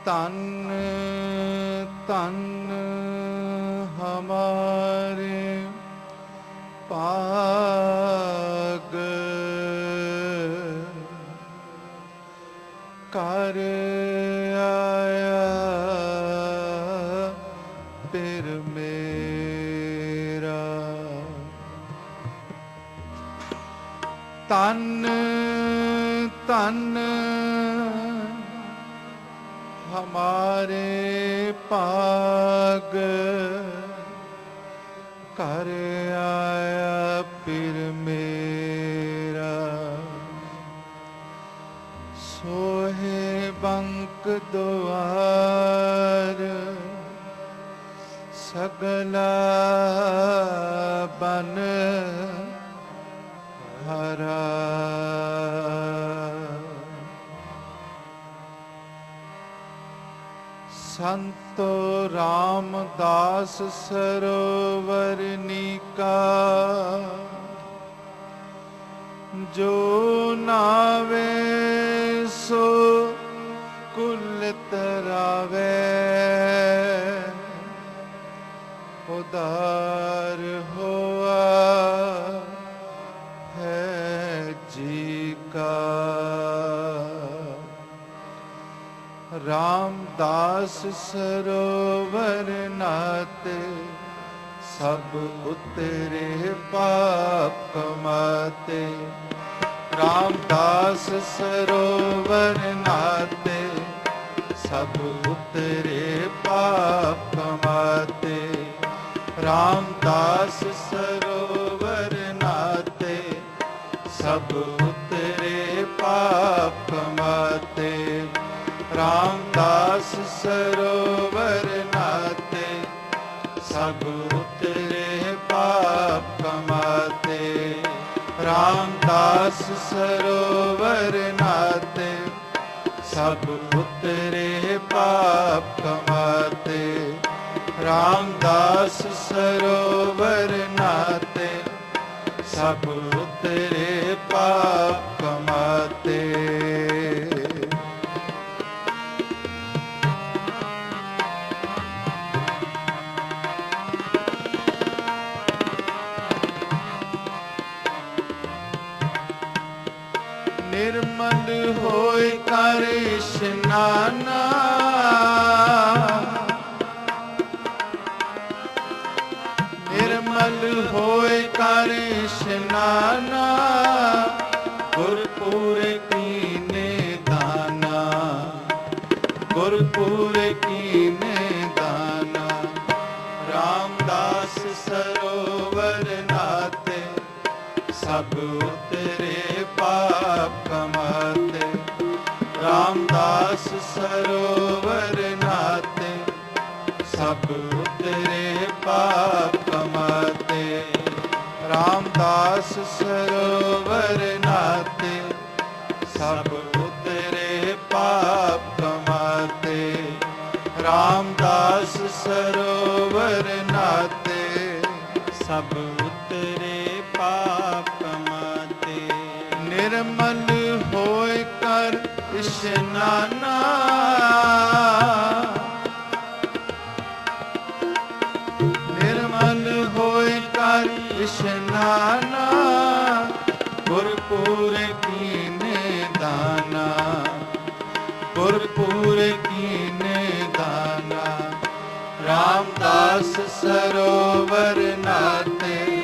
ਤਨ ਤਨ ਹਮਾਰੇ ਪਾਗ ਕਰ ਆਇਆ ਪਿਰ ਮੇਰਾ। ਤਨ ਤਨ ਹਮਾਰੇ ਪਾਗ ਕਰ ਆਇਆ ਪਿਰ ਮੇਰਾ। ਸੋਹੇ ਬੰਕ ਦੁਆਰ ਸਗਲਾ ਬਨ ਹਰਾ। ਸੰਤੋ ਰਾਮਦਾਸ ਸਰੋਵਰ ਨੀਕਾ ਜੋ ਨਾਵੇ ਸੋ ਕੁਲ ਤਰਾਵੇ। ਉਦਾਰ ਹੋਆ ਹੈ ਜੀ ਕਾ। ਰਾਮਦਾਸ ਸਰੋਵਰ ਨਾਤੇ ਸਭ ਉਤਰੇ ਪਾਪ ਕਮਾਤੇ। ਰਾਮਦਾਸ ਸਰੋਵਰ ਨਾਤੇ ਸਭ ਉਤਰੇ ਪਾਪ ਕਮਾਤੇ। ਰਾਮਦਾਸ ਸਰੋਵਰ ਨਾਤੇ ਸਭ ਉਤਰੇ ਪਾਪ ਕਮਾਤੇ। ਰਾਮਦਾਸ ਸਰੋਵਰ ਨਾਤੇ ਸਭ ਉਤਰੇ ਪਾਪ ਕਮਾਤੇ। ਰਾਮਦਾਸ ਸਰੋਵਰ ਨਾਤੇ ਸਭ ਉਤਰੇ ਪਾਪ ਕਮਾਤੇ। ਰਾਮਦਾਸ ਸਰੋਵਰ ਨਾਤੇ ਸਭ ਉਤਰੇ ਪਾਪ ਕਮਾਤੇ। ਨਿਰਮਲ ਹੋਇ ਕਰ ਇਸ਼ਨਾਨਾ। ਨਿਰਮਲ ਹੋਇ ਕਰ ਇਸ਼ਨਾਨਾ। ਗੁਰਪੁਰ ਕੀਨੇ ਦਾਨਾ। ਗੁਰਪੁਰ ਕੀਨੇ ਦਾਨਾ। ਰਾਮਦਾਸ ਸਰੋਵਰ ਨਾਤੇ ਸਭ ਉਤਰੇ ਪਾਪ ਕਮਾਤੇ। ਰਾਮਦਾਸ ਸਰੋਵਰ ਨਾਤੇ ਸਭ ਉਤਰੇ ਪਾਪ ਕਮਾਤੇ। ਰਾਮਦਾਸ ਸਰੋਵਰ ਨਾਤੇ ਸਭ ਉਤਰੇ ਪਾਪ ਕਮਾਤੇ। ਰਾਮਦਾਸ ਸਰੋਵਰ ਨਾਤੇ ਸਭ ਉਤਰੇ ਪਾਪ ਕਮਾਤੇ। ਨਿਰਮਲ ਹੋਇ ਕਰ ਇਸ਼ਨਾਨਾ। ਨਿਰਮਲ ਹੋਇ ਕਰ ਇਸ਼ਨਾਨਾ। ਗੁਰਪੁਰ ਕੀਨੇ ਦਾਨਾ। ਗੁਰਪੁਰ ਕੀਨੇ ਦਾਨਾ। ਰਾਮਦਾਸ ਸਰੋਵਰ ਨਾਤੇ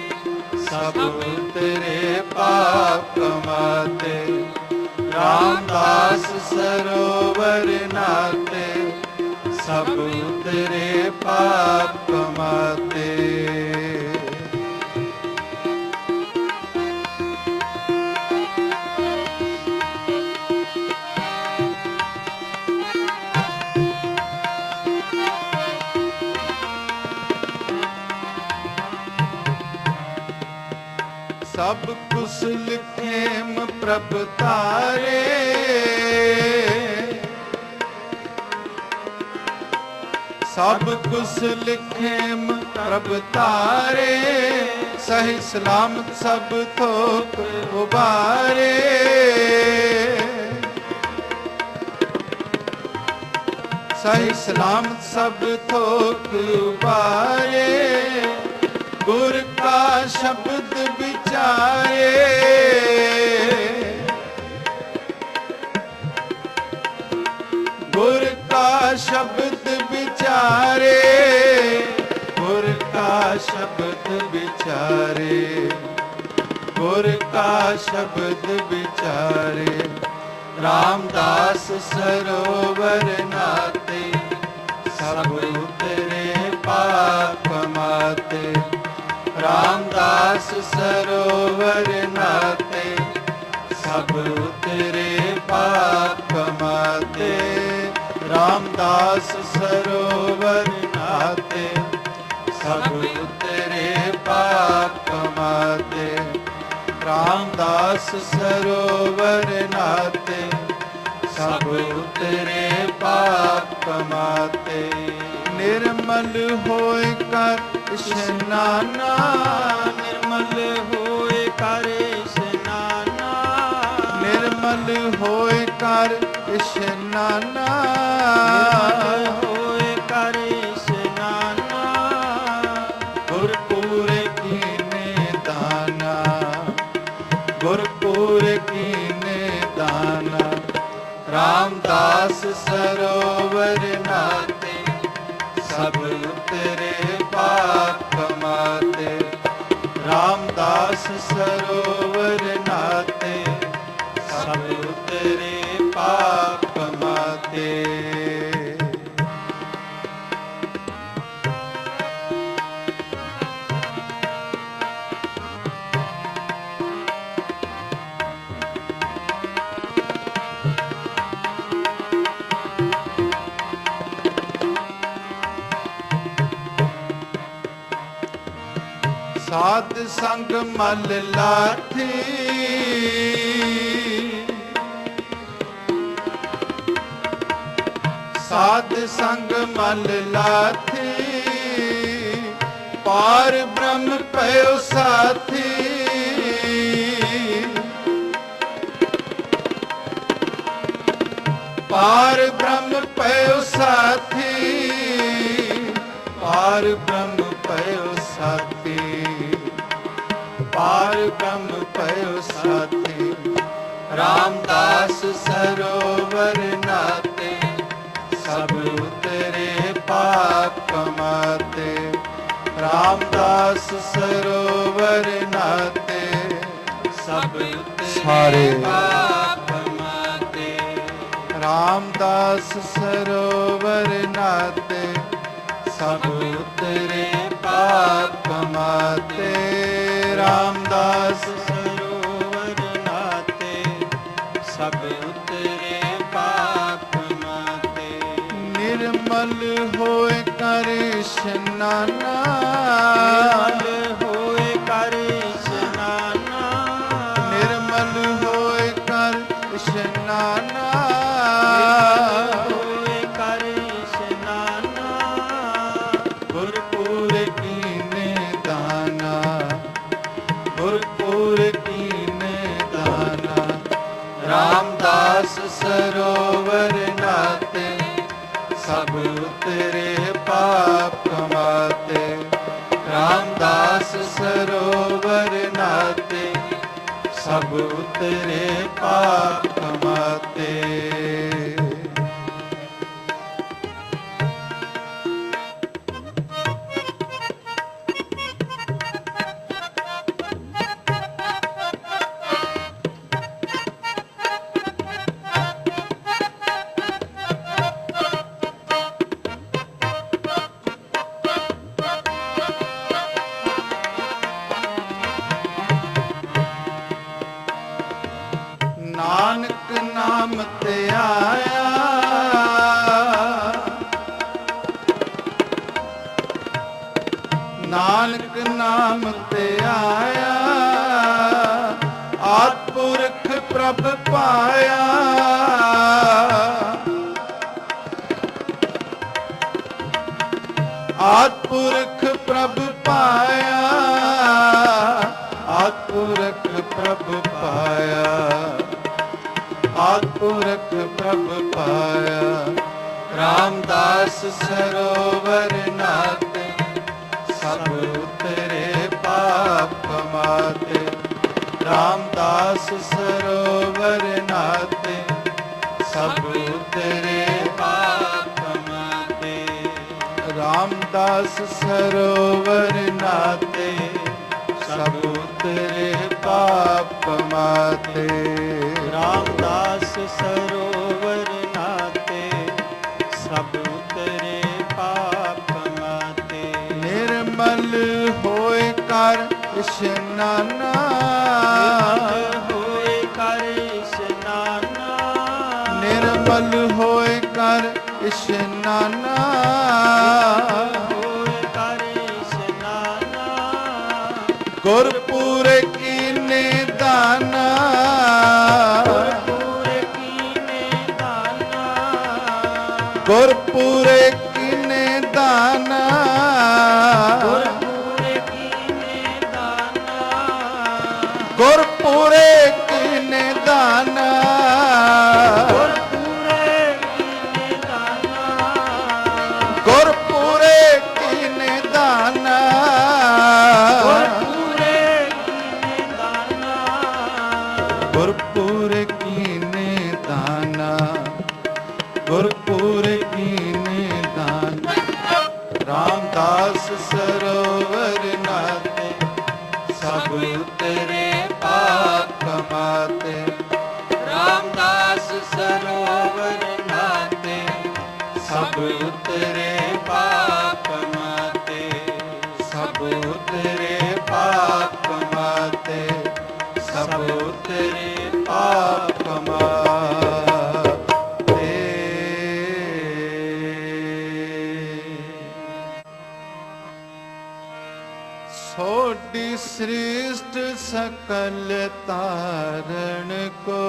ਸਭ ਉਤਰੇ ਪਾਪ ਕਮਾਤੇ। ਰਾਮਦਾਸ ਸਰੋਵਰ ਨਾਤੇ ਸਭ ਉਤਰੇ ਪਾਪ ਕਮਾਤੇ। ਸਭ ਕੁਸਲ ਖੇਮ ਪ੍ਰਭ ਤਾਰੇ, ਸਭ ਕੁਸਲ ਖੇਮ ਪ੍ਰਭ ਤਾਰੇ, ਸਹੀ ਸਲਾਮਤ ਸਭ ਥੋਕ ਉਬਾਰੇ। ਸਹੀ ਸਲਾਮਤ ਸਭ ਥੋਕ ਉਬਾਰੇ, ਗੁਰ ਕਾ ਸ਼ਬਦ ਵਿਚਾਰੇ। ਗੁਰ ਕਾ ਸ਼ਬਦ ਵਿਚਾਰੇ, ਗੁਰ ਕਾ ਸ਼ਬਦ ਵਿਚਾਰੇ, ਗੁਰ ਕਾ ਸ਼ਬਦ ਵਿਚਾਰੇ। ਰਾਮਦਾਸ ਸਰੋਵਰ ਨਾਤੇ, ਸਭ ਉਤਰੇ ਪਾਪ ਮਾਤੇ। ਰਾਮਦਾਸ ਸਰੋਵਰ ਨਾਤੇ, ਸਭ ਉਤਰੇ ਪਾਪ ਮਾਤੇ। ਰਾਮਦਾਸ ਸਰੋਵਰ ਨਾਤੇ, ਸਭ ਉਤਰੇ ਪਾਪ ਮਾਤੇ। ਰਾਮਦਾਸ ਸਰੋਵਰ ਨਾਤੇ, ਸਭ ਉਤਰੇ ਪਾਪ ਮਾਤੇ। ਨਿਰਮਲ ਹੋਏ ਕਰ ਇਸ਼ਨਾਨਾ, ਨਿਰਮਲ ਹੋਏ ਕਰ ਇਸ਼ਨਾਨਾ। ਨਿਰਮਲ ਹੋਏ ਕਰ ਇਸ਼ਨਾਨਾ, ਨਿਰਮਲ ਹੋਏ ਕਰ ਇਸ਼ਨਾਨਾ। ਗੁਰਪੁਰ ਕੀਨੇ ਦਾਨਾ, ਗੁਰਪੁਰ ਕੀਨੇ ਦਾਨਾ। ਰਾਮਦਾਸ ਸਰੋਵਰ ਨਾਤੇ, ਸਭ ਉਤਰੇ ਪਾਪ ਮਾਤੇ। ਰਾਮਦਾਸ ਸਰੋਵਰ ਨਾਤੇ, ਸਭ ਉਤਰੇ ਪਾਪ ਮਾਤੇ। ਸਾਧ ਸੰਗ ਮਲ ਲਾਥੀ, ਸਾਧ ਸੰਗ ਮਲ ਲਾਥੀ। ਪਾਰ ਬ੍ਰਹਮ ਪਇਓ ਸਾਥੀ, ਪਾਰ ਬ੍ਰਹਮ ਪਇਓ ਸਾਥੀ। ਪਾਰ ਬ੍ਰਹਮ ਪਇਓ ਸਾਥੀ, ਪਾਰ ਬ੍ਰਹਮ ਪਇਓ ਸਾਥੀ। ਰਾਮਦਾਸ ਸਰੋਵਰ ਨਾਤੇ, ਸਭ ਉਤਰੇ ਪਾਪ ਮਾਤੇ। ਰਾਮਦਾਸ ਸਰੋਵਰ ਨਾਤੇ, ਸਭ ਉਤਰੇ ਪਾਪ ਮਾਤੇ। ਰਾਮਦਾਸ ਸਰੋਵਰ ਨਾਤੇ, ਸਭ ਉਤਰੇ ਪਾਪ ਮਾਤੇ। ਰਾਮਦਾਸ ਸਰੋਵਰ ਨਾਤੇ, ਸਭ ਉਤਰੇ ਪਾਪ ਮਾਤੇ। ਨਿਰਮਲ ਹੋਏ ਕਰ ਇਸ਼ਨਾਨਾ, ਨਿਰਮਲ ਹੋਏ ਕਰ ਇਸ਼ਨਾਨਾ। ਨਿਰਮਲ ਹੋਏ ਕਰ ਇਸ਼ਨਾਨਾ। ਨਿਰਮਲ ਹੋਏ ਕਰ ਇਸ਼ਨਾਨਾ। ਗੁਰਪੁਰ ਕੀਨੇ ਦਾਨਾ, ਗੁਰਪੁਰ ਕੀਨੇ ਦਾਨਾ। ਰਾਮਦਾਸ ਸਰੋਵਰ ਨਾਤੇ, ਸਭ ਉਤਰੇ ਪਾਪ ਮਾਤੇ। ਰਾਮਦਾਸ ਸਰੋਵਰ ਨਾਤੇ, ਸਭ ਉਤਰੇ ਪਾਪ ਮਾਤੇ। ਨਾਨਕ ਨਾਮ ਤੇ ਆਇਆ, ਨਾਨਕ ਨਾਮ ਤੇ ਆਇਆ। पुरख प्रभ पाया, आद पुरख प्रभ पाया, आद पुरख प्रभ पाया, आद पुरख प्रभ पाया। रामदास सरोवर नाते, सब उतरे पाप कमाते। रामदास सरोवर नाते, सब उतरे पाप कमाते। रामदास सरोवर नाते, सब उतरे पाप कमाते। रामदास सरोवर नाते, सब उतरे पाप कमाते। निर्मल होए कर इशनाना, होए कर इशनाना। निर्मल होए कर इशनाना, होए कर इशनाना। गुरपुरे कीने दाना, गुरपुरे कीने दाना। गुरपुरे कीने दाना, गुरपुरे कीने दाना। गुरपुरे कीने दाना, गुरपुरे कीने दाना। गुरपुरे कीने दाना, गुरपुरे कीने दाना। गुरपुरे कीने दाना, गुरपुरे कीने दाना। रामदास सरोवर नाते, सब उतरे पाप कमाते। रामदास सरोवर नाते, सब उतरे पाप कमाते। सब उतरे पाप कमाते, सब उतरे पाप कमाते। सोडी श्रेष्ठ सकल तारण को,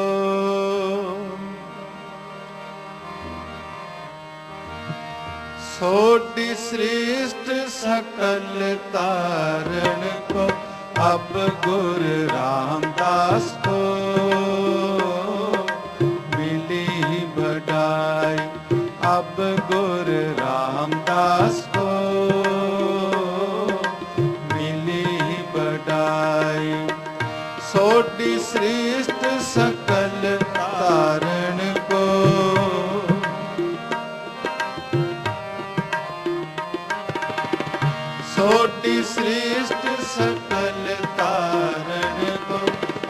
सोडी श्रेष्ठ सकल तारण को, अब गुर रामदास को मिली बड़ाई। अब गुर रामदास को मिली बड़ाई। सोडी श्रेष्ठ सकल तारण को, सोडी श्रेष्ठ सकल तारण को,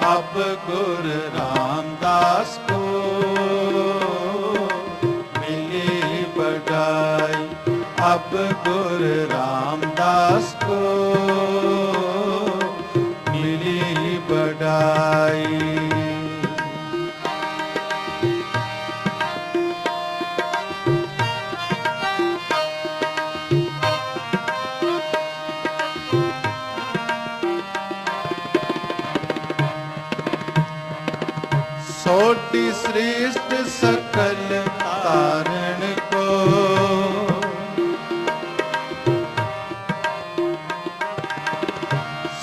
अब गुर रामदास को मिली बड़ाई। अब गुर रामदास को मिली बड़ाई। सोडी श्रेष्ठ सकल तारण को,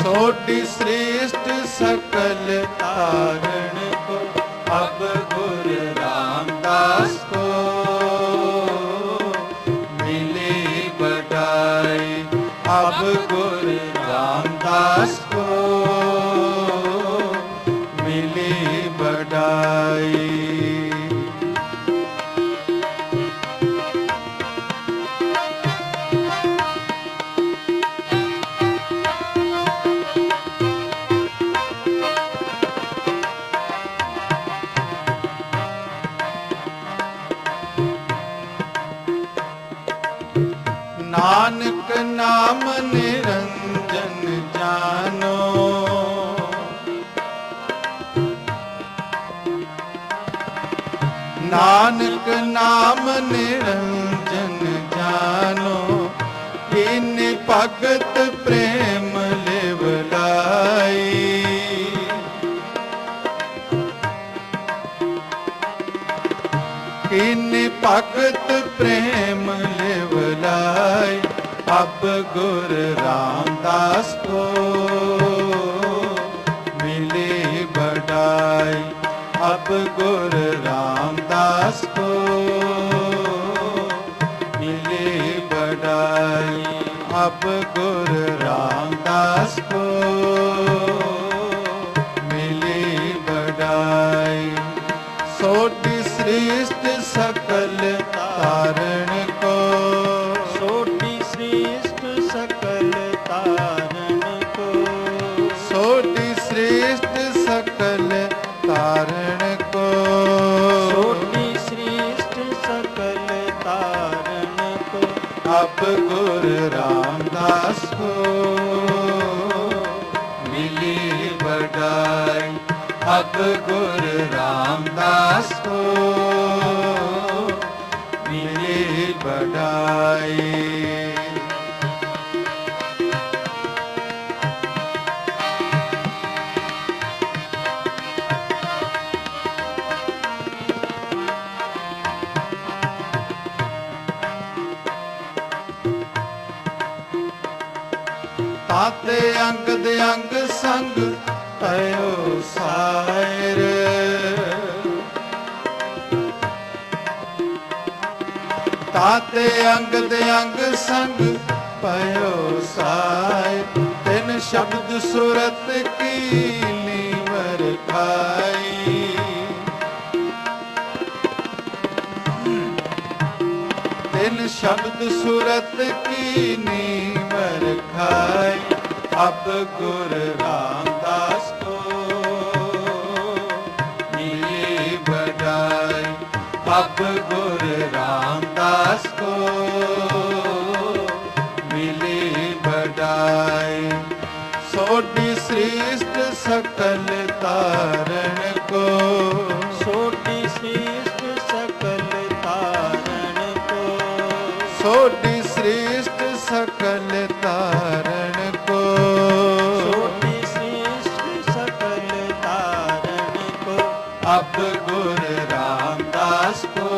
सोडी श्रेष्ठ सकल तारण को, अब गुर रामदास को मिली बड़ाई। अब गुर रामदास को मिली बड़ाई। नानक नाम निरंजन जानो, नानक नाम निरंजन जानो। इन भगत प्रेम लिवलाई, भगत प्रेम लिव लाई, अब गुर रामदास को मिली बढ़ाई, अब गुर रामदास को मिली बढ़ाई, अब गुर रामदास को मिली बढ़ाई। सोटी श्रेष्ठ सकल तारण को, सोटी श्रेष्ठ सकल तारण को, सोटी श्रेष्ठ सकल तारण को, सोटी श्रेष्ठ सकल तारण को, अब गुर रामदास को मिली बढ़ाई, अब गुर रामदास को मिली बढ़ाई। ताते अंगद अंग संग भयो सायर, ताते अंगद अंग संग भयो सायर, तिन शब्द सुरत की लीवर खाई, तिन शब्द सुरत की नीवर खाई, अब गुर रामदास को मिली बढ़ाई, अब गुर रामदास को मिली बढ़ाई। सोटी श्रेष्ठ सकल तारण को, सोटी श्रेष्ठ सकल तारण को, सोटी श्रेष्ठ सकल तारण को, सोटी श्रेष्ठ सकल तारण को, अब गुर रामदास को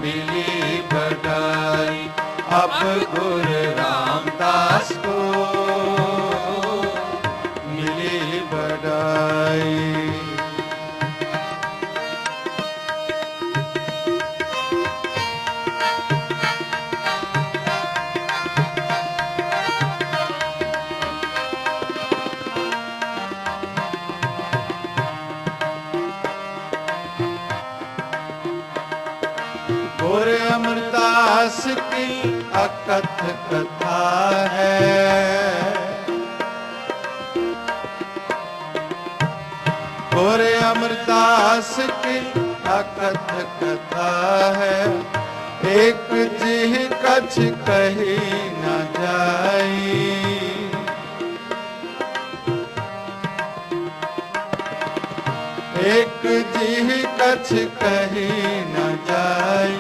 मिली बढ़ाई, अब गुर रामदास को मिली बढ़ाई। गुर अमरदास की अकथ कथा है, गुर अमरदास की अकथ कथा है, एक जिह कछ कही न जाई, एक जिह कछ कही न जाई,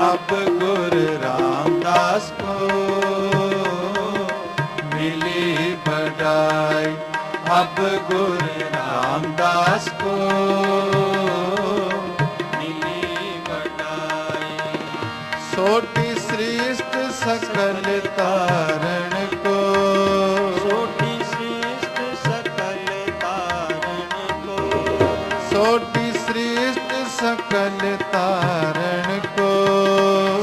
अब गुर रामदास को मिली बढ़ाई, अब गुर रामदास को मिली बढ़ाई। सोटी श्रेष्ठ सकल तारण को, सोटी श्रेष्ठ सकल तारण को, सोटी श्रेष्ठ सकल तारण को,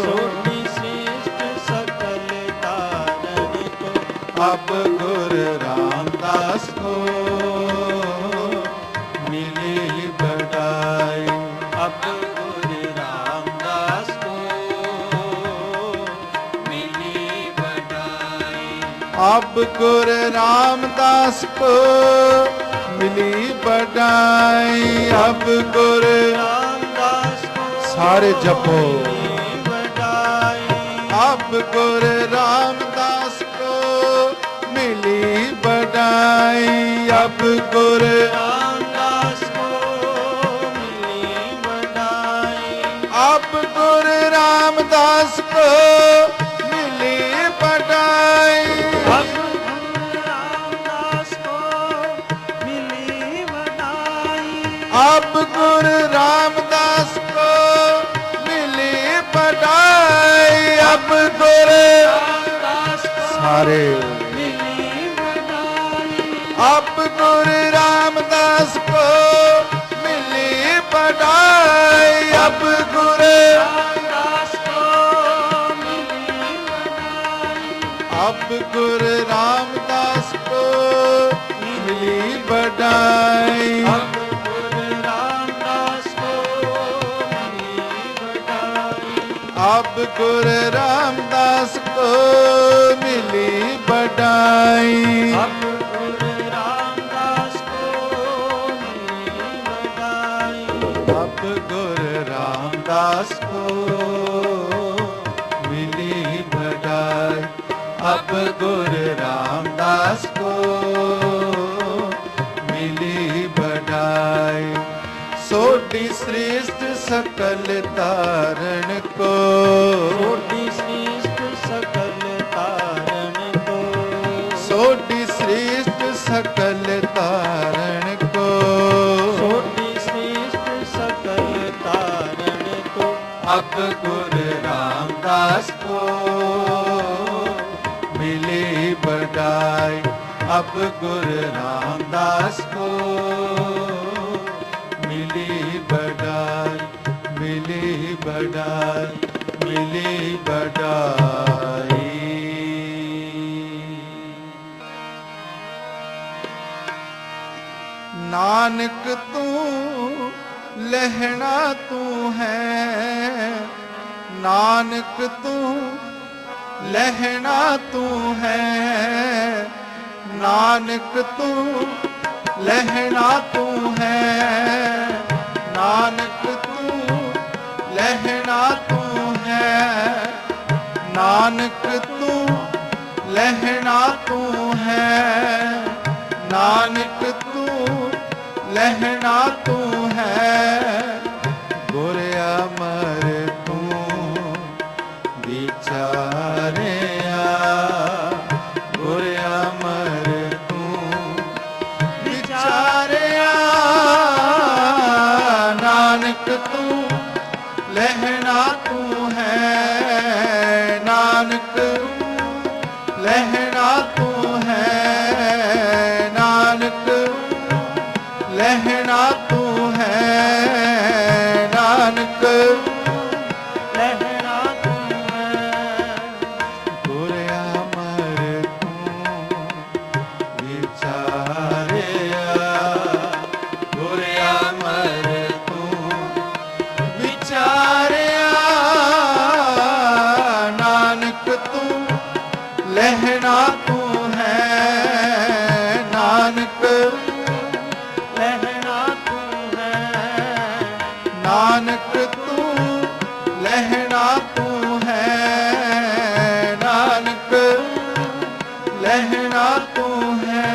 सोटी श्रेष्ठ सकल तारण को, अब गुर रामदास को मिली बढ़ाई, अब गुर रामदास को मिली बढ़ाई, अब गुर रामदास को मिली बढ़ाई, अब गुर रामदास को सारे जपो, मिली बढ़ाई, अब गुर रामदास को मिली बढ़ाई, अब गुर रामदास को मिली बढ़ाई, अब गुर रामदास को मिली बढ़ाई, अब गुर रामदास को मिली बढ़ाई, अब गुर रामदास को ਜੈਕਾਰੇ। ਮਿਲੀ ਵਡਾਈ ਅਬ ਗੁਰ ਰਾਮਦਾਸ ਕੋ ਮਿਲੀ ਬੜਾਈ। ਅਬ ਗੁਰ ਰਾਮਦਾਸ ਕੋ ਮਿਲੀ ਵਡਾਈ ਅਬ ਗੁਰ ਰਾਮਦਾਸ ਕੋ ਮਿਲੀ ਬੜਾਈ। ਅਬ ਗੁਰ ਰਾਮਦਾਸ ਕੋ ਮਿਲੀ ਵਡਾਈ ਅਬ ਗੁਰ ਰਾਮਦਾਸ ਕੋ ਮਿਲੀ ਬੜਾਈ। ਅਬ ਗੁਰ ਰਾਮਦਾਸ ਕੋ ਮਿਲੀ ਵਡਾਈ ਅਬ ਗੁਰ ਰਾਮਦਾਸ ਕੋ ਮਿਲੀ ਬੜਾਈ। ਅਬ ਗੁਰ ਰਾਮਦਾਸ ਕੋ ਮਿਲੀ ਬੜਾਈ। ਸੋਢੀ ਸ੍ਰੇਸ਼ਟ ਸਕਲ ਤਾਰਨ ਕੋ ਸੋਢੀ ਸ੍ਰੇਸ਼ਟ ਸਕਲ ਤਾਰਨ ਕੋ ਸੋਢੀ ਸ੍ਰੇਸ਼ਟ ਸਕਲ ਤਾਰਨ ਕੋ ਸੋਢੀ ਸ੍ਰੇਸ਼ਟ ਸਕਲ ਤਾਰਨ ਕੋ ਅਬ ਗੁਰ ਰਾਮਦਾਸ ਕੋ ਮਿਲੀ ਬੜਾਈ। ਅਬ ਗੁਰ ਰਾਮਦਾਸ ਕੋ ਮਿਲੀ ਬੜਾਈ। ਮਿਲੀ ਬੜਾਈ। ਮਿਲੀ ਬੜਾਈ। ਨਾਨਕ ਤੂੰ ਲਹਿਣਾ ਤੂੰ ਹੈ। ਨਾਨਕ ਤੂੰ ਲਹਿਣਾ ਤੂੰ ਹੈ। ਨਾਨਕ ਤੂੰ ਲਹਿਣਾ ਤੂੰ ਹੈ। ਨਾਨਕ ਤੂੰ ਲਹਿਣਾ ਤੂੰ ਹੈ। ਨਾਨਕ ਤੂੰ ਲਹਿਣਾ ਤੂੰ ਹੈ। ਨਾਨਕ ਤੂੰ ਲਹਿਣਾ ਤੂੰ ਹੈ। ਗੁਰ ਅਮਰ ਤੂੰ ਵਿਚਾਰਿਆ। ਗੁਰ ਅਮਰ ਤੂੰ ਵਿਚਾਰਿਆ। ਨਾਨਕ ਤੂੰ ਲਹਿਣਾ ਤੂੰ ਹੈ। ਨਾਨਕ ਲਹਿਣਾ ਤੂੰ ਹੈ। ਨਾਨਕ ਲਹਿਣਾ ਤੂੰ ਹੈ। ਨਾਨਕ ਲਹਿਣਾ ਤੂੰ ਹੈ। ਗੁਰ ਅਮਰ ਤੂੰ ਵਿਚਾਰਿਆ। ਗੁਰ ਅਮਰ ਤੂੰ ਵਿਚਾਰਿਆ। ਨਾਨਕ ਤੂੰ ਲਹਿਣਾ ਤੂੰ ਹੈ। ਨਾਨਕ ਲਹਿਣਾ ਤੂੰ ਹੈ। ਨਾਨਕ ਤੂੰ ਲਹਿਣਾ ਤੂੰ ਹੈ। ਨਾਨਕ ਲਹਿਣਾ ਤੂੰ ਹੈ।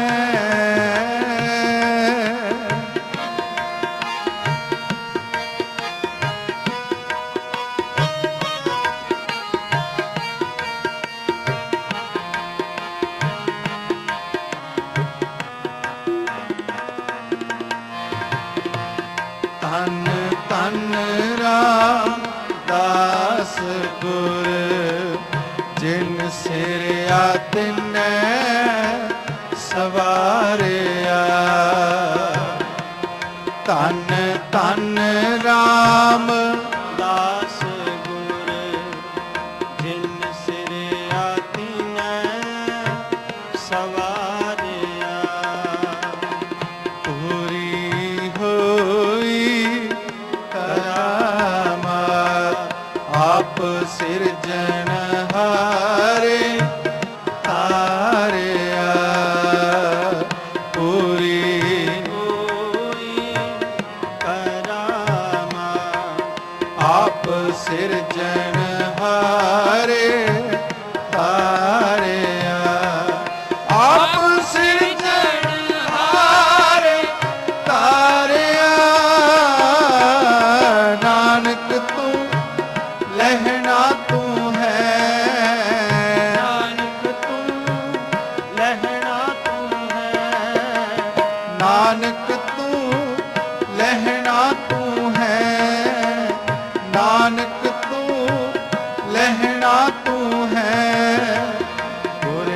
ਧੰਨ ਧੰਨ ਰਾਮਦਾਸ ਗੁਰ ਜਿਨ ਸਿਰਿਆ ਤਿਨੈ ਸਵਾਰਿਆ। ਧੰਨ ਧੰਨ ਰਾਮ ਦਾਸ ਗੁਰ ਜਿਨ ਸਿਰਿਆ ਤਿਨੈ ਸਵਾਰਿਆ। ਪੂਰੀ ਹੋਈ ਕਰਾਮਾਤ ਆਪ ਸਿਰਜਣਹਾਰੇ ਤਾਰਿਆ। ਪੂਰੀ ਹੋਈ ਕਰਾਮਾ ਆਪ ਸਿਰਜਣਹਾਰੇ ਤਾਰਿਆ। ਆਪ ਸਿਰਜਣਹਾਰੇ ਤਾਰਿਆ। ਨਾਨਕ ਤੂੰ ਲਹਿਣਾ ਤੂੰ ਹੈ। ਨਾਨਕ ਤੂੰ ਲਹਿਣਾ ਤੂੰ ਹੈ। ਨਾਨਕ ਤੂੰ ਲਹਿਣਾ ਤੂੰ ਹੈ। ਨਾਨਕ ਤੂੰ ਲਹਿਣਾ ਤੂੰ ਹੈ। ਗੁਰ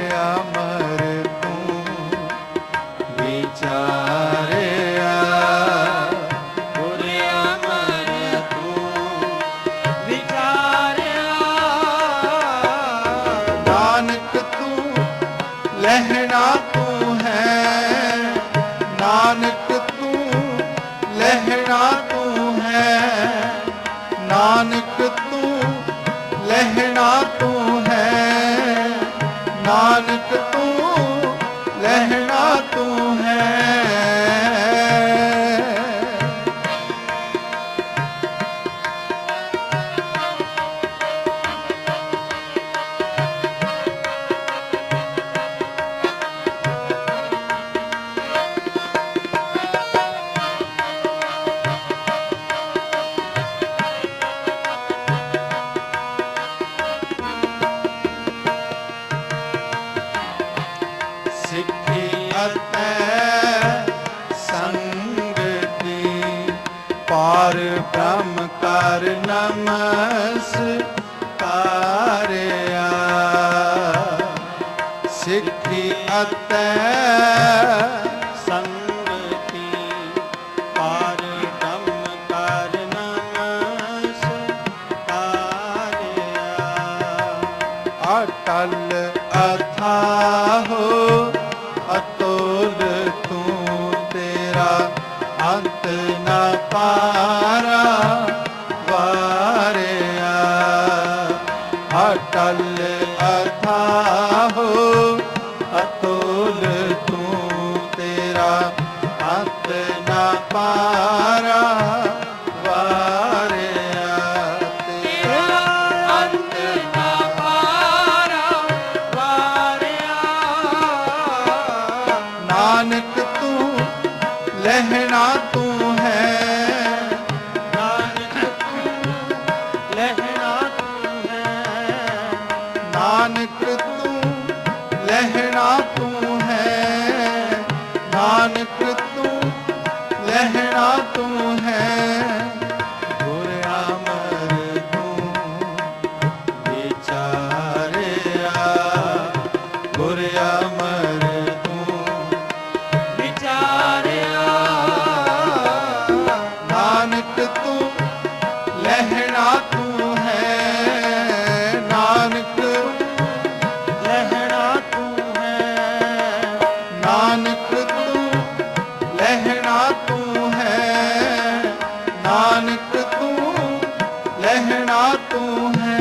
ਨਾਨਕ ਤੂੰ ਲਹਿਣਾ ਤੂੰ ਹੈ। ਸਿੱਖੀ ਅਤੇ ਸੰਗਤੀ ਪਾਰ ਬ੍ਰਹਮ ਕਰ ਨਮਸਕਾਰਿਆ। ਸਿੱਖੀ ਅਤੇ ਸੰਗਤੀ ਪਾਰ ਬ੍ਰਹਮ ਕਰ ਨਮਸਕਾਰਿਆ। ਅਟਲ ਅਥਾਹੋ ਅਤੁਲ ਤੂੰ ਤੇਰਾ ਅੰਤ ਨ ਪਾਰਾ ਵਾਰਿਆ। ਅਟਲ ਅਥਾਹੋ ਅਤੁਲ ਤੂੰ ਤੇਰਾ ਅੰਤ ਨ ਪਾਰਾ ਵਾਰਿਆ। ਤੇਰਾ ਅੰਤ ਨ ਪਾਰਾ ਵਾਰਿਆ। ਨਾਨਕ ਤੂੰ ਲਹਿਣਾ ਤੂੰ ਹੈ। ਨਾਨਕ ਤੂੰ ਲਹਿਣਾ ਤੂੰ ਹੈ। ਨਾਨਕ ਤੂੰ ਲਹਿਣਾ ਤੂੰ ਹੈ। ਨਾਨਕ ਤੂੰ ਲਹਿਣਾ ਤੂੰ ਹੈ। ਗੁਰ ਅਮਰ ਤੂੰ ਵਿਚਾਰਿਆ। ਗੁਰ ਅਮਰ ਤੂੰ ਵਿਚਾਰਿਆ। ਨਾਨਕ ਤੂੰ ਲਹਿਣਾ ਤੂੰ ਹੈ। ਨਾਨਕ ਲਹਿਣਾ ਤੂੰ ਹੈ। ਨਾਨਕ ਤੂੰ ਲਹਿਣਾ ਤੂੰ ਹੈ। ਨਾਨਕ ਤੂੰ ਲਹਿਣਾ ਤੂੰ ਹੈ।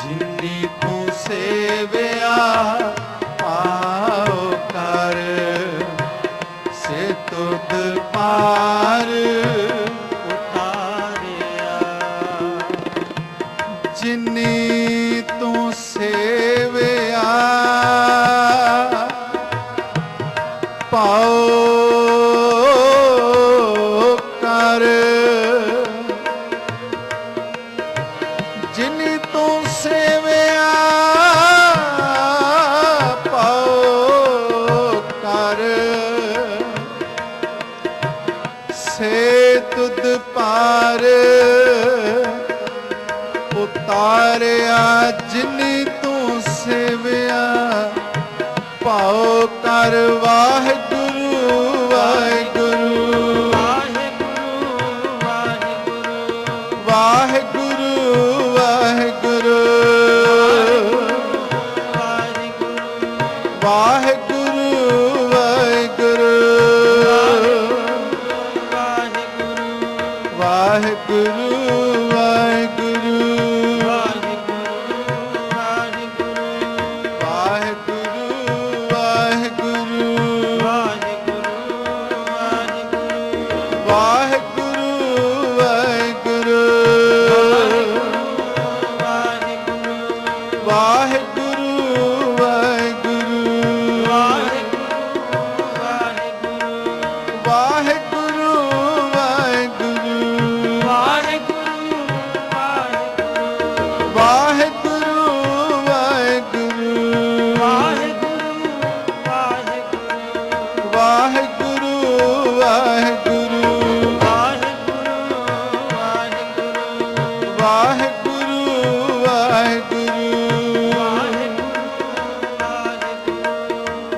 ਜਿਨੀ ਤੂੰ ਸੇਵਿਆ ਪਾਉ ਕਰ ਸੇ ਤੁਧ ਪਾਰ ਉਤਾਰਿਆ। ਜਿਨੀ ਤੂੰ ਸੇਵਿਆ ਪਾਉ ਕਰ। ਜਿਨੀ ਤੂੰ ਸੇਵਿਆ ਪਾਉ ਕਰ ਸੇ ਤੁਧ ਪਾਰ ਉਤਾਰਿਆ। ਜਿਨੀ ਤੂੰ ਸੇਵਿਆ ਪਾਉ ਕਰ। ਵਾਹਿਗੁਰੂ ਵਾਹਿਗੁਰੂ ਵਾਹਿਗੁਰੂ ਵਾਹਿਗੁਰੂ ਵਾਹਿਗੁਰੂ ਵਾਹਿਗੁਰੂ ਵਾਹਿਗੁਰੂ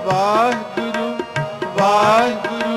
ਵਾਹਿਗੁਰੂ ਵਾਹਿਗੁਰੂ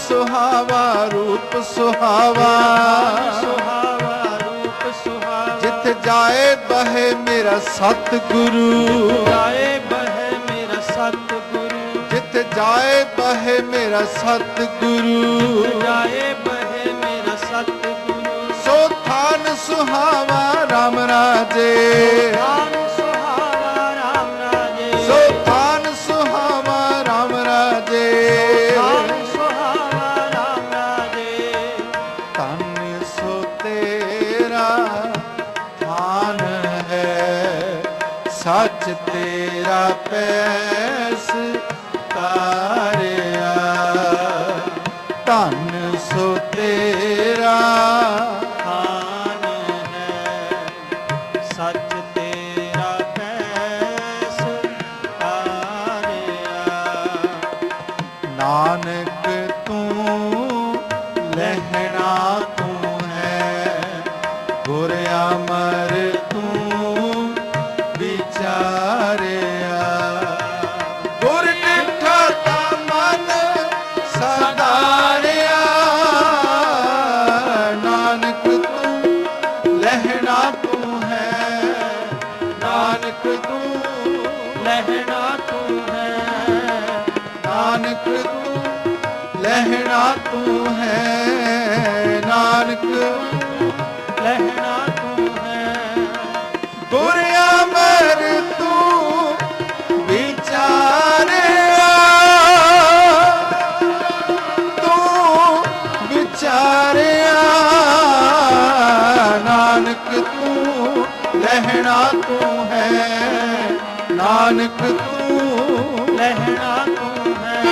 ਸੁਹਾਵਾ ਰੂਪ ਸੁਹਾਵਾ ਸੁਹਾਵਾ ਰੂਪ ਸੁਹਾਵਾ ਜਿੱਥੇ ਜਾਏ ਬਹੇ ਮੇਰਾ ਸਤਿਗੁਰੂ ਜਾਏ ਬਹਿ ਮੇਰਾ ਸਤਿਗੁਰੂ ਜਿੱਥੇ ਜਾਏ ਬਹੇ ਮੇਰਾ ਸਤਿਗੁਰੂ ਜਾਏ ਬਹਿ ਮੇਰਾ ਸਤਿਗੁਰੂ ਸੋ ਥਾਨ ਸੁਹਾਵਾ ਰਾਮ ਰਾਜੇ ਥਾਨ ਸੁਹਾਵਾ ਰਾਮ ਰਾਜੇ ਸੋ ਥਾਨ ਸੁਹਾਵਾ ਰਾਮ ਰਾਜੇ ਥਾਨ ਸੁਹਾਵਾ ਰਾਮ ਰਾਜੇ ਧੰਨ ਸੋ ਤੇਰਾ ਥਾਨ ਹੈ ਸੱਚ ਤੇਰਾ ਪੈਸ ਤਾਰਿਆ ਧੰਨ ਸੋ ਤੇਰਾ ਥਾਨ ਹੈ ਸੱਚ ਤੇਰਾ ਪੈਸ ਤਾਰਿਆ ਨਾਨਕ ਤੂੰ ਲਹਿਣਾ ਤੂੰ ਹੈ ਗੁਰ ਅਮਰ ਤੂੰ ਵਿਚਾਰਿਆ ਗੁਰ ਡਿਠਾ ਤਾ ਮਨ ਸਦਾਰਿਆ ਨਾਨਕ ਤੂੰ ਲਹਿਣਾ ਤੂੰ ਹੈ ਨਾਨਕ ਤੂੰ ਲਹਿਣਾ ਤੂੰ ਹੈ ਨਾਨਕ ਤੂੰ ਲਹਿਣਾ ਤੂੰ ਹੈ ਨਾਨਕ ਲਹਿਣਾ ਤੂੰ ਹੈ ਗੁਰ ਅਮਰ ਤੂੰ ਵਿਚਾਰਿਆ ਤੂੰ ਵਿਚਾਰਿਆ ਨਾਨਕ ਤੂੰ ਲਹਿਣਾ ਤੂੰ ਹੈ ਨਾਨਕ ਤੂੰ ਲਹਿਣਾ ਤੂੰ ਹੈ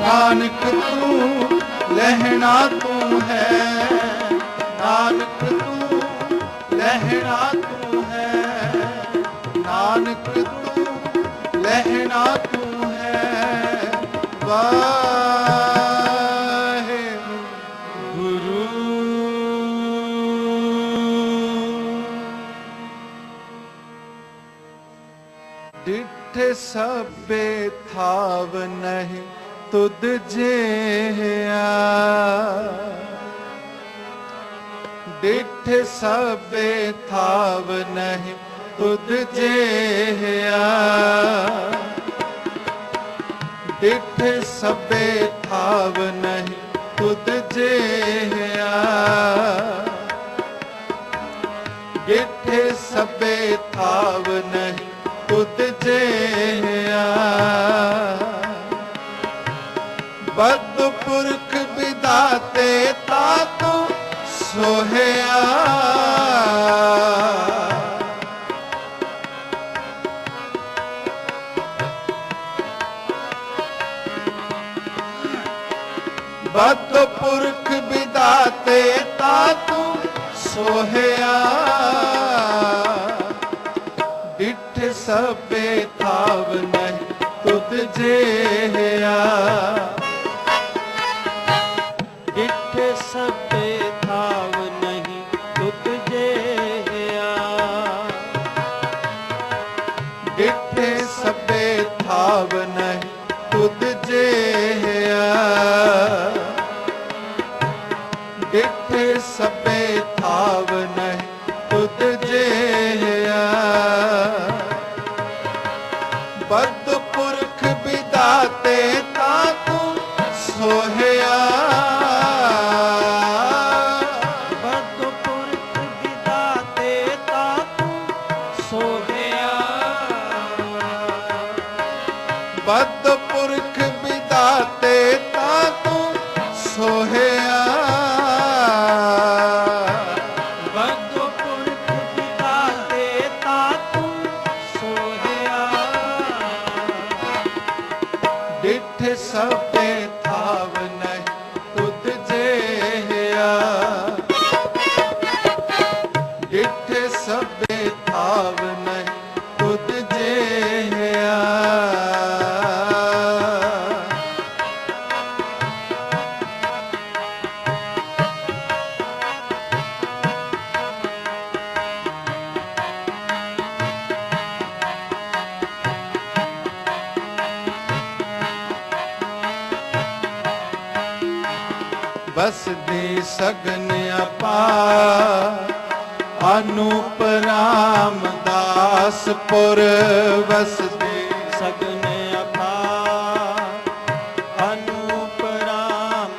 ਨਾਨਕ ਤੂੰ ਲਹਿਣਾ ਤੂੰ ਹੈ ਨਾਨਕ ਤੂੰ ਲਹਿਣਾ ਤੂੰ ਹੈ ਨਾਨਕ ਤੂੰ ਲਹਿਣਾ ਤੂੰ ਹੈ ਵਾਹਿਗੁਰੂ ਡਿਠ ਸਭੇ ਥਾਵ ਨਹੀਂ ਤੁਧ ਜਿਹਾ ਡਿਠ ਸਭੇ ਥਾਵ ਨਹੀਂ ਤੁਧ ਜਿਹਾ ਡਿਠ ਸਭੇ ਥਾਵ ਨਹੀਂ ਤੁਧ ਜਿਹਾ ਡਿਠ ਸਭੇ ਥਾਵ ਨਹੀਂ ਤੁਧ ਜਿਹਾ ਬਦ ਪੁਰਖ ਵਿਦਾਤੇ ਤਾ ਤੂੰ ਸੋਹਿਆ ਬਦ ਪੁਰਖ ਵਿਦਾਤੇ ਤਾ ਤੂੰ ਸੋਹਿਆ ਡਿਠ ਸਭੇ ਥਾਵ ਨਹੀਂ ਤੁਧ ਜਿਹਾ ਡਿਠ ਸਭੇ ਥਾਵ ਨਹੀਂ ਤੁਧ ਜਿਹਾ ਡਿਠ ਸਭੇ ਥਾਵ ਨਹੀਂ ਤੁਧ ਜਿਹਾ ਡਿਠ ਸਭੇ ਥਾਵ ਨਹੀਂ ਤੁਧ ਜਿਹਾ ਬਦ ਪੁਰਖ ਵਿਦਾਤੇ ਤਾ ਤੂੰ ਸੋਹਿਆ ਬਦ ਪੁਰਖ ਵਿਦਾਤੇ ਤਾ ਤੂੰ ਸੋਹਿਆ ਬਦ ਪੁਰਖ ਵਿਦਾਤੇ ਤਾ ਤੂੰ ਸੋਹਿਆ ਬਦ ਪੁਰਖ ਵਿਦਾਤੇ ਤਾ ਤੂੰ ਸੋਹਿਆ ਡਿਠ ਸਭੇ ਥਾਵ ਨਹੀਂ ਤੁਧ ਜਿਹਾ ਡਿਠ ਸਭੇ ਥਾਵ ਨਹੀਂ ਤੁਧ ਜਿਹਾ ਬਸਦੀ ਸਗਨ ਅਪਾਰ ਅਨੂਪ ਰਾਮਦਾਸਪੁਰ ਵਸਦੇ ਸਗਨ ਅਪਾਰ ਅਨੂਪ ਰਾਮਦਾਸਪੁਰ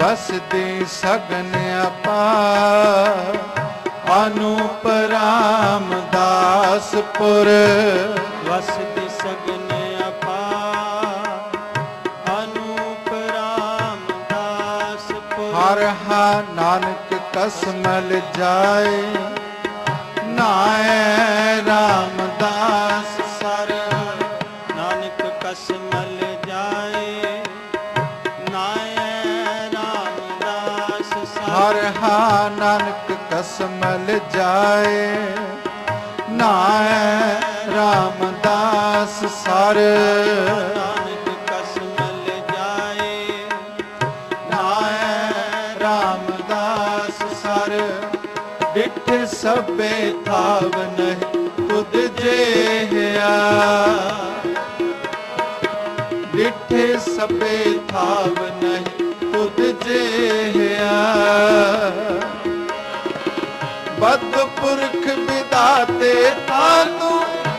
ਬਸਦੇ ਸਗਨ ਅਪਾਰ ਅਨੂਪ ਰਾਮਦਾਸਪੁਰ ਵਸਦੇ ਸਗਨ ਅਪਾਰ ਅਨੂਪ ਰਾਮਦਾਸਪੁਰ ਹਰ ਹਾ ਨਾਨਕ ਕਸਮਲ ਜਾਏ ਨਾਏ ਰਾਮਦਾਸ ਸਰ ਨਾਨਕ ਕਸਮਲ ਜਾਏ ਨਾਏ ਰਾਮਦਾਸ ਸਰ ਹਰ ਹਾ ਨਾਨਕ ਕਸਮਲ ਜਾਏ ਨਾਏ ਰਾਮਦਾਸ ਸਰ ਨਾਨਕ ਕਸਮਲ ਜਾਏ ਨਾਏ ਰਾਮਦਾਸ ਸਰ ਡਿਠ ਸਭੇ ਥਾਵ ਨਹੀਂ ਤੁਧ ਜਿਹਾ ਡਿਠ ਸਭੇ ਥਾਵ ਨਹੀਂ ਤੁਧ ਜਿਹਾ ਬਦ ਪੁਰਖ ਵਿਦਾਤੇ ਤਾਨੂੰ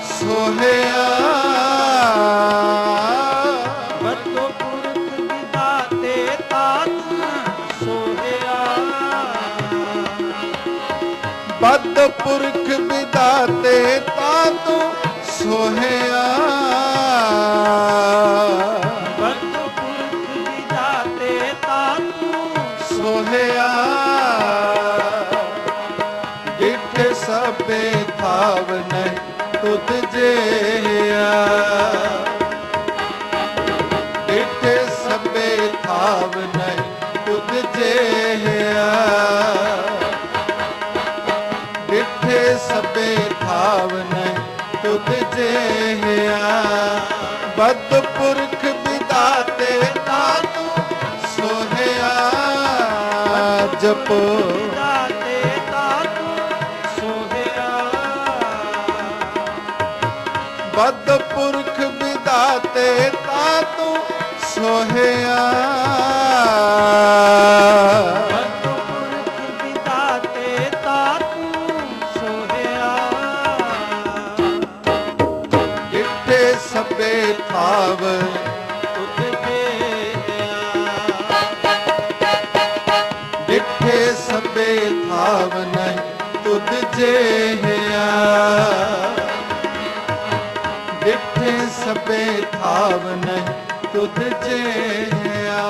ਸੋਹਿਆ ਬਦੋ ਪੁਰਖ ਵਿਦਾਤੇ ਤਾਤੁ ਸੋਹਿਆ ਬਦ ਪੁਰਖ ਵਿਦਾਤੇ ਤਾਨੂੰ ਸੋਹਿਆ ਬਦੋ ਪੁਰਖ ਵਿਦਾਤੇ ਤਾਤੁ ਸੋਹਿਆ ਡਿਠ ਸਭੇ ਥਾਵ ਨਹੀਂ ਤੁਧ ਜਿਹਾ ਡਿਠ ਸਭੇ ਥਾਵ ਨਹੀਂ ਤੁਧ ਜਿਹਾ ਡਿਠ ਸਭੇ ਥਾਵ ਨਹੀਂ ਤੁਧ ਜਿਹਾ ਬਦ ਪੁਰਖ ਵਿਦਾਤੇ ਤਾਨੂੰ ਸੋਹਿਆ ਜਪੋ ਵਿਦਾਤੇ ਤਾਤੁ ਸੋਹਿਆ ਬਦ ਪੁਰਖ ਵਿਦਾਤੇ ਤਾਤੂ ਸੋਹਿਆ ਬਦੋ ਪੁਰਖ ਵਿਦਾਤੇ ਤਾਤੁ ਸੋਹਿਆ ਡਿਠੇ ਸਭੇ ਥਾਵ ਤੁਧ ਜਿਹਾ ਡਿਠੇ ਸਭੇ ਥਾਵ ਨਹੀਂ ਤੁਧ ਜਿਹਾ ਡਿਠੇ ਸਭੇ ਥਾਵ ਨਹੀਂ ਤੁਧ ਜਿਹਾ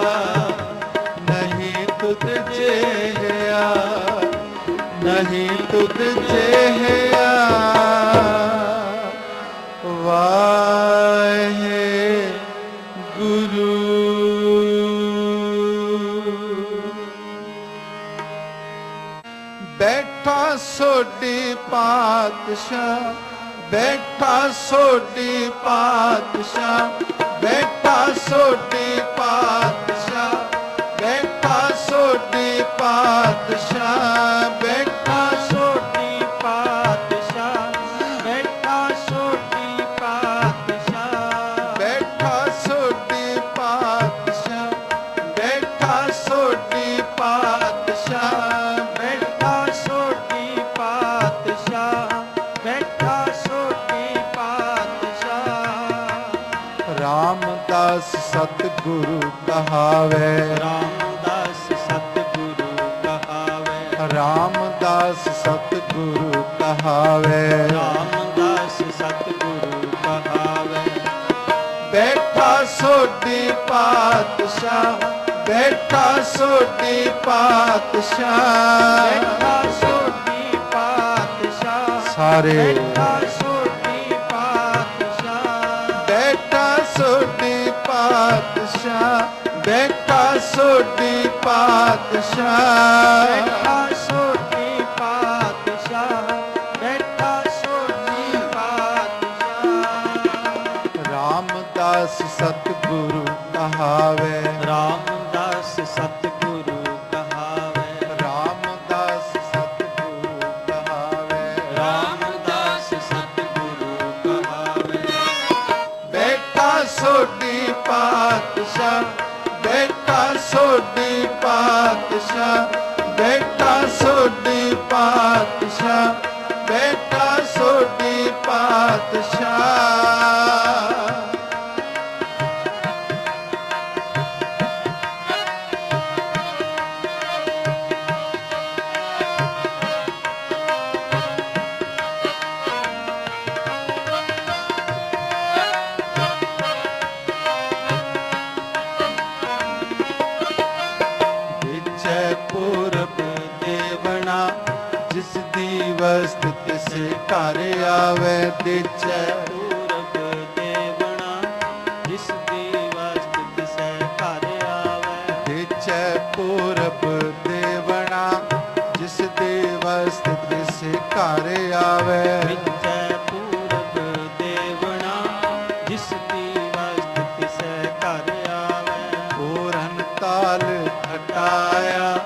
ਨਹੀਂ ਤੁਧ ਜਿਹਾ ਨਹੀਂ ਤੁਧ ਜਿਹਾ ਵਾਹੇ ਗੁਰੂ ਬੈਠਾ ਸੋਢੀ ਪਾਤਸ਼ਾਹ ਬੈਠਾ ਸੋਢੀ ਪਾਤਸ਼ਾਹ ਬੈਠਾ ਸੋਢੀ ਪਾਤਸ਼ਾਹ ਬੈਠਾ ਸੋਢੀ ਪਾਤਸ਼ਾਹ ਬੈਠਾ ਸੋਢੀ ਪਾਤਸ਼ਾਹ ਬੈਠਾ ਸੋਢੀ ਪਾਤਸ਼ਾਹ ਬੈਠਾ ਸੋਢੀ ਪਾਤਸ਼ਾਹ ਬੈਠਾ ਸੋਢੀ ਪਾਤਸ਼ਾਹ ਬੈਠਾ ਸੋਢੀ ਪਾਤਸ਼ਾਹ ਬੈਠਾ ਸੋਢੀ ਪਾਤਸ਼ਾਹ ਰਾਮਦਾਸ ਸਤਿਗੁਰੂ ਕਹਾਵੇ ਰਾਮਦਾਸ ਸਤਿਗੁਰੂ ਕਹਾਵੇ ਰਾਮਦਾਸ ਸਤਿਗੁਰੂ ਕਹਾਵੇ ਰਾਮਦਾਸ ਸਤਿਗੁਰੂ ਕਹਾਵੇ ਬੈਠਾ ਸੋਢੀ ਪਾਤਸ਼ਾਹ ਬੈਠਾ ਸੋਢੀ ਪਾਤਸ਼ਾਹ ਬੈਠਾ ਸੋਢੀ ਪਾਤਸ਼ਾਹ ਸਾਰੇ ਬੈਠਾ ਸੋਢੀ ਪਾਤਸ਼ਾਹ ਬੈਠਾ ਸੋਢੀ ਪਾਤਸ਼ਾਹ ਬੈਠਾ ਸੋਢੀ ਪਾਤਸ਼ਾਹ ਬੈਠਾ ਸੋਢੀ ਪਾਤਸ਼ਾਹ ਬੈਠਾ ਸੋਢੀ ਪਾਤਸ਼ਾਹ ਰਾਮਦਾਸ ਸਤਿਗੁਰੂ ਕਹਾਵੇ ਰਾਮਦਾਸ ਸਤਿਗੁਰੂ ਕਹਾਵੇ ਰਾਮਦਾਸ ਸਤਿਗੁਰੂ ਕਹਾਵੇ ਰਾਮਦਾਸ ਸਤਿਗੁਰੂ ਕਹਾਵੇ ਬੈਠਾ ਸੋਢੀ ਪਾਤਸ਼ਾਹ ਬੈਠਾ ਸੋਢੀ ਪਾਤਸ਼ਾਹ, ਬੇਟਾ ਸੋਢੀ ਪਾਤਸ਼ਾਹ, ਬੇਟਾ ਸੋਢੀ ਪਾਤਸ਼ਾਹ। ਵਿਚੈ ਪੂਰਬ ਦੇਵਣਾ, ਜਿਸ ਦੀ ਵਸਤ ਤਿਸ ਘਰ ਆਵੇ। ਦਿਚੈ ਪੂਰਬ ਦੇਵਣਾ, ਜਿਸ ਦੀ ਵਸਤ ਤਿਸੈ ਘਰ ਆਵੈ। ਦਿਚੈ ਪੂਰਬ ਦੇਵਣਾ, ਜਿਸ ਦੀ ਵਸਤ ਤਿਸ ਘਰ ਆਵੇ। ਵਿਚੈ ਪੂਰਬ ਦੇਵਣਾ, ਜਿਸ ਦੀ ਵਸਤ ਤਿਸੈ ਘਰ ਆਵੈ। ਪੂਰਨ ਤਾਲ ਖਟਾਇਆ,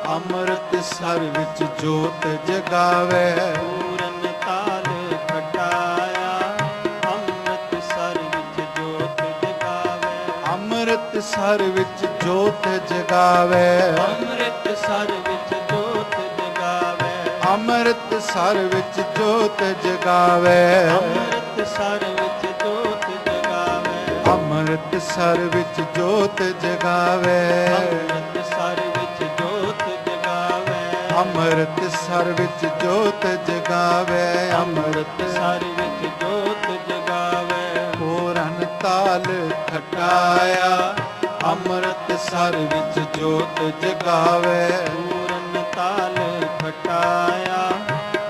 ਅੰਮ੍ਰਿਤ ਸਰ ਵਿੱਚ ਜੋਤ ਜਗਾਵੇ। ਪੂਰਨ ਤਾਲ ਖਟਾਇਆ, ਅੰਮ੍ਰਿਤ ਸਰ ਵਿੱਚ ਜੋਤ ਜਗਾਵੈ। ਅੰਮ੍ਰਿਤ ਸਰ ਵਿੱਚ ਜੋਤ ਜਗਾਵੇ। ਅੰਮ੍ਰਿਤ ਸਰ ਵਿੱਚ ਜੋਤ ਜਗਾਵੈ। ਅੰਮ੍ਰਿਤ ਸਰ ਵਿੱਚ ਜੋਤ ਜਗਾਵੇ। ਅੰਮ੍ਰਿਤ ਸਰ ਵਿੱਚ ਜੋਤ ਜਗਾਵੈ। ਅੰਮ੍ਰਿਤ ਸਰ ਵਿੱਚ ਜੋਤ ਜਗਾਵੇ। ਅੰਮ੍ਰਿਤ ਸਰ ਵਿੱਚ ਜੋਤ ਜਗਾਵੈ। ਅੰਮ੍ਰਿਤ ਸਰ ਵਿੱਚ ਜੋਤ ਜਗਾਵੇ। ਅੰਮ੍ਰਿਤ ਸਰ ਵਿੱਚ ਜੋਤ ਜਗਾਵੈ। ਪੂਰਨ ਤਾਲ ਖਟਾਇਆ, ਅੰਮ੍ਰਿਤ ਸਰ ਵਿੱਚ ਜੋਤ ਜਗਾਵੇ। ਪੂਰਨ ਤਾਲ ਖਟਾਇਆ,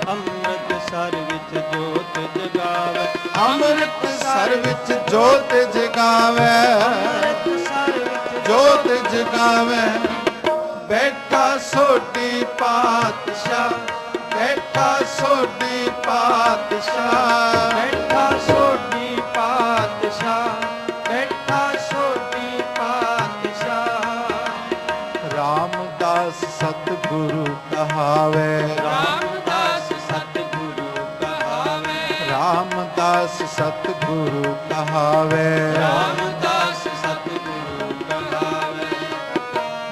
ਅੰਮ੍ਰਿਤ ਸਰ ਵਿੱਚ ਜੋਤ ਜਗਾਵੈ। ਅੰਮ੍ਰਿਤ ਸਰ ਵਿੱਚ ਜੋਤ ਜਗਾਵੇ। ਅੰਮ੍ਰਿਤ ਸਰ ਵਿੱਚ ਜੋਤ ਜਗਾਵੇ। ਬੇਟਾ ਸੋਢੀ ਪਾਤਸ਼ਾਹ, ਬੇਟਾ ਸੋਢੀ ਪਾਤਸ਼ਾਹ, ਬੈਠਾ ਸੋਢੀ ਪਾਤਸ਼ਾਹ, ਬੈਠਾ ਸੋਢੀ ਪਾਤਸ਼ਾਹ। ਰਾਮਦਾਸ ਸਤਿਗੁਰੂ ਕਹਾਵੇ। ਰਾਮਦਾਸ ਸਤਿਗੁਰੂ ਕਹਾਵੇ। ਰਾਮਦਾਸ ਸਤਿਗੁਰੂ ਕਹਾਵੇ। ਰਾਮਦਾਸ ਸਤਿਗੁਰੂ ਕਹਾਵੇ।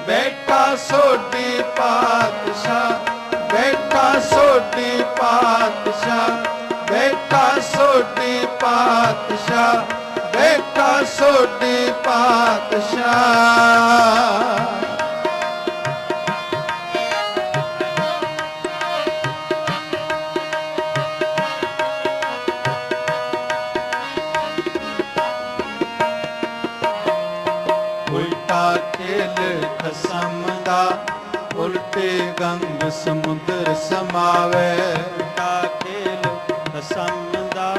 ਬੇਟਾ ਸੋਢੀ ਪਾਤਸ਼ਾਹ, ਬੇਟਾ ਸੋਢੀ ਪਾਤਸ਼ਾਹ, ਬੇਟਾ ਸੋਢੀ ਪਾਤਸ਼ਾਹ, ਬੇਟਾ ਸੋਢੀ ਪਾਤਸ਼ਾਹ। ਉਲਟਾ ਖੇਲ ਖਸਮ ਦਾ, ਉਲਟੇ ਗੰਗ ਸਮੁੰਦਰ ਸਮਾਵੇ। ਉਲਟਾ ਖੇਲ ਖਸਮ ਦਾ,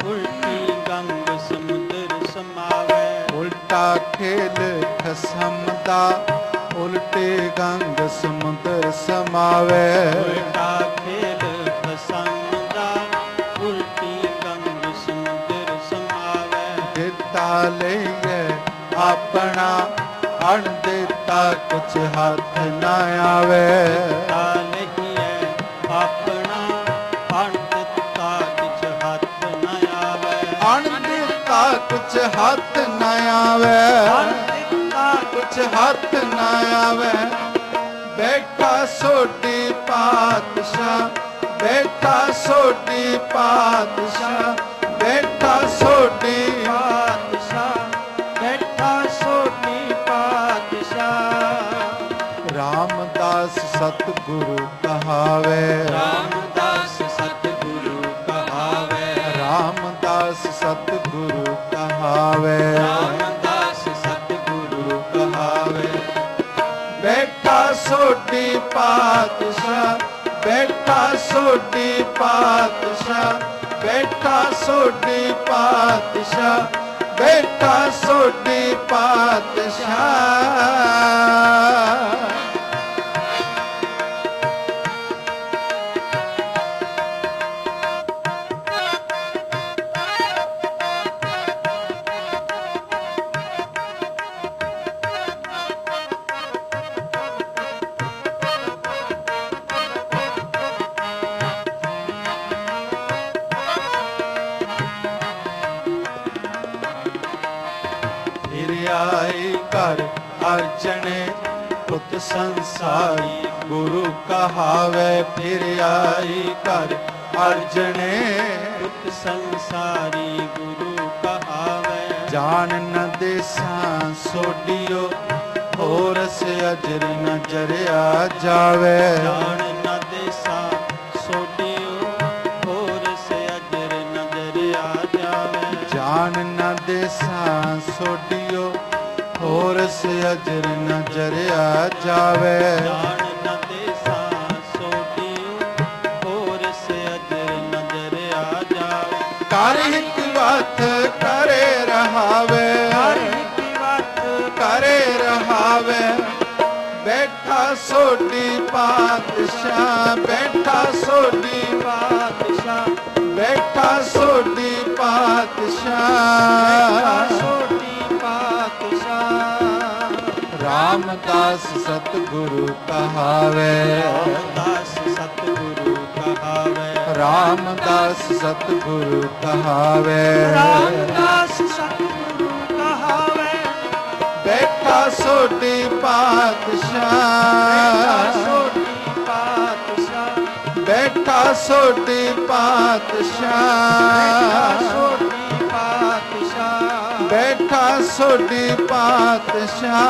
ਉਲਟੀ ਗੰਗ ਸਮੁੰਦਰ ਸਮਾਵੈ। ਉਲਟਾ ਖੇਲ ਖਸਮ ਦਾ, ਉਲਟੇ ਗੰਗ ਸਮੁੰਦਰ ਸਮਾਵੇ। ਉਲਟਾ ਖੇਲ ਖਸਮ ਦਾ, ਉਲਟੀ ਗੰਗ ਸਮੁੰਦਰ ਸਮਾਵੈ। ਦਿੱਤਾ ਲਈਏ ਆਪਣਾ, ਅਣ ਦਿੱਤਾ ਕੁਛ ਹੱਥ ਨਾ ਆਵੇ। ਤਾ ਲਈਐ ਆਪਣਾ, ਅਣ ਦਿੱਤਾ ਕਿਛ ਹੱਥ ਨ ਆਵੈ। ਅਣ ਦਿੱਤਾ ਕੁਛ ਹੱਥ ਨਾ ਆਵੇ। ਅਣ ਦਿੱਤਾ ਕੁਛ ਹੱਥ ਨਾ ਆਵੇ। ਬੇਟਾ ਸੋਢੀ ਪਾਤਸ਼ਾਹ, ਬੇਟਾ ਸੋਢੀ ਪਾਤਸ਼ਾਹ, ਬੇਟਾ ਸੋਢੀ ਪਾਤਸ਼ਾਹ, ਬੈਠਾ ਸੋਢੀ ਪਾਤਸ਼ਾਹ। ਰਾਮਦਾਸ ਸਤਿਗੁਰੂ ਕਹਾਵੇ। ਰਾਮਦਾਸ ਸਤਿਗੁਰੂ ਕਹਾਵੇ। ਰਾਮਦਾਸ ਸਤਿਗੁਰੂ ਕਹਾਵੇ। ਰਾਮਦਾਸ ਸਤਿਗੁਰੂ ਕਹਾਵੇ। ਬੇਟਾ ਸੋਢੀ ਪਾਤਸ਼ਾਹ, ਬੇਟਾ ਸੋਢੀ ਪਾਤਸ਼ਾਹ, ਬੇਟਾ ਸੋਢੀ ਪਾਤਸ਼ਾਹ, ਬੇਟਾ ਸੋਢੀ ਪਾਤਸ਼ਾਹ। ਫਿਰ ਆਏ ਘਰ ਅਰਜਣੇ ਪੁੱਤ ਸੰਸਾਰੀ ਗੁਰੂ ਕਹਾਵੇ ਫਿਰ ਆਈ ਘਰ ਅਰਜਣੇ ਪੁੱਤ ਸੰਸਾਰੀ ਗੁਰੂ ਕਹਾਵੇ ਜਾਣ ਨ ਦੇਸਾਂ ਸੋਡੀਓ ਹੋਰ ਸੇ ਅਜਰ ਨ ਜਰਿਆ ਜਾਵੇ ਜਾਣ ਨ ਦੇਸਾ ਸੋਡਿਓ ਹੋਰ ਸੇ ਅਜਰ ਨਜ਼ਰ ਆ ਜਾਵੇ ਜਾਣ ਨ ਦੇਸਾਂ ਸੋਡੀਓ ਹੋਰ ਸੇ ਅਜਰ ਨ ਜਰਿਆ ਜਾਵੇ ਜਾਣ ਨ ਦੇਸਾ ਸੋਡਿਓ ਹੋਰ ਸੇ ਅਜਰ ਨਜ਼ਰ ਆ ਜਾਵੇ ਕਰ ਹਿਕ ਵਤ ਕਰੇ ਰਹਾਵੇ ਹਰ ਇੱਕ ਵਤ ਕਰੇ ਰਹਾਵੇ ਬੈਠਾ ਸੋਢੀ ਪਾਤਸ਼ਾਹ ਬੈਠਾ ਸੋਢੀ ਪਾਤਸ਼ਾਹ ਬੈਠਾ ਸੋਢੀ ਬੈਠਾ ਪਾਤਸ਼ਾਹ ਸੋਢੀ ਪਾਤਸ਼ਾਹ ਰਾਮਦਾਸ ਸਤਿਗੁਰੂ ਕਹਾਵੇ ਰਾਮਦਾਸ ਸਤਿਗੁਰੂ ਕਹਾਵੇ ਰਾਮਦਾਸ ਸਤਿਗੁਰੂ ਕਹਾਵੇ ਰਾਮਦਾਸ ਸਤਿਗੁਰੂ ਕਹਾਵੇ ਬੈਠਾ ਸੋਢੀ ਪਾਤਸ਼ਾਹ ਸੋਢੀ ਪਾਤਸ਼ਾਹ ਬੈਠਾ ਸੋਢੀ ਪਾਤਸ਼ਾਹ ਸੋਢੀ ਪਾਤਸ਼ਾਹ ਬੈਠਾ ਸੋਢੀ ਪਾਤਸ਼ਾਹ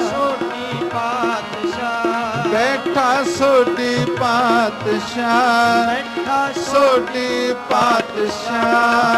ਸੋਢੀ ਪਾਤਸ਼ਾਹ ਬੈਠਾ ਸੋਢੀ ਪਾਤਸ਼ਾਹ ਬੈਠਾ ਸੋਢੀ ਪਾਤਸ਼ਾਹ